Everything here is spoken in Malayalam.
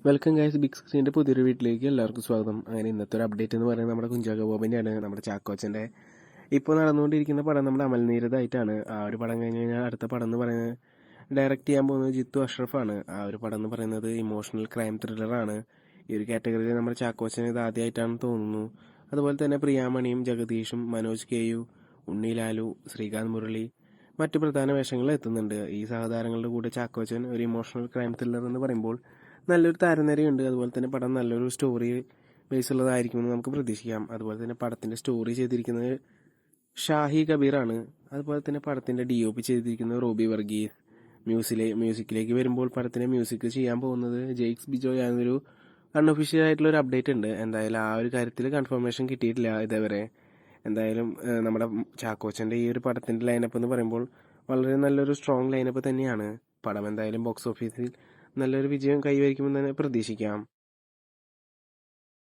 വെൽക്കം ഗൈസ്, ബിഗ് സ്ക്രീൻ്റെ പുതിയൊരു വീട്ടിലേക്ക് എല്ലാവർക്കും സ്വാഗതം. അങ്ങനെ ഇന്നത്തെ ഒരു അപ്ഡേറ്റ് എന്ന് പറയുന്നത് നമ്മുടെ കുഞ്ചാക്കോ ബോബൻ്റെയാണ്. നമ്മുടെ ചാക്കോച്ചൻ്റെ ഇപ്പോൾ നടന്നുകൊണ്ടിരിക്കുന്ന പടം നമ്മുടെ അമൽനീരദായിട്ടാണ്. ആ ഒരു പടം കഴിഞ്ഞ് കഴിഞ്ഞാൽ അടുത്ത പടം എന്ന് പറയുന്നത് ഡയറക്റ്റ് ചെയ്യാൻ പോകുന്നത് ജിത്തു അഷ്റഫാണ്. ആ ഒരു പടം എന്ന് പറയുന്നത് ഇമോഷണൽ ക്രൈം ത്രില്ലറാണ്. ഈ ഒരു കാറ്റഗറിയിൽ നമ്മുടെ ചാക്കോച്ചൻ ഇത് ആദ്യമായിട്ടാണെന്ന് തോന്നുന്നു. അതുപോലെ തന്നെ പ്രിയാമണിയും ജഗദീഷും മനോജ് കെയു, ഉണ്ണി ലാലു, ശ്രീകാന്ത് മുരളി മറ്റു പ്രധാന വേഷങ്ങളിൽ എത്തുന്നുണ്ട്. ഈ സഹതാരങ്ങളുടെ കൂടെ ചാക്കോച്ചൻ ഒരു ഇമോഷണൽ ക്രൈം ത്രില്ലർ എന്ന് പറയുമ്പോൾ നല്ലൊരു താരനിരയുണ്ട്. അതുപോലെ തന്നെ പടം നല്ലൊരു സ്റ്റോറി ബേസ് ഉള്ളതായിരിക്കുമെന്ന് നമുക്ക് പ്രതീക്ഷിക്കാം. അതുപോലെ തന്നെ പടത്തിന്റെ സ്റ്റോറി ചെയ്തിരിക്കുന്നത് ഷാഹി കബീറാണ്. അതുപോലെ തന്നെ പടത്തിന്റെ DOP ചെയ്തിരിക്കുന്നത് റോബി വർഗീസ്. മ്യൂസിക്കിലേക്ക് വരുമ്പോൾ പടത്തിന്റെ മ്യൂസിക് ചെയ്യാൻ പോകുന്നത് ജെയ്ക്സ് ബിജോയ് ആണെന്നൊരു അൺഒഫീഷ്യൽ ആയിട്ടുള്ള ഒരു അപ്ഡേറ്റ് ഉണ്ട്. എന്തായാലും ആ ഒരു കാര്യത്തിൽ കൺഫർമേഷൻ കിട്ടിയിട്ടില്ല ഇതേവരെ. എന്തായാലും നമ്മുടെ ചാക്കോച്ചന്റെ ഈ ഒരു പടത്തിന്റെ ലൈനപ്പ് എന്ന് പറയുമ്പോൾ വളരെ നല്ലൊരു സ്ട്രോങ് ലൈനപ്പ് തന്നെയാണ്. പടം എന്തായാലും ബോക്സ് ഓഫീസിൽ നല്ലൊരു വിജയം കൈവരിക്കുമെന്ന് തന്നെ പ്രതീക്ഷിക്കാം.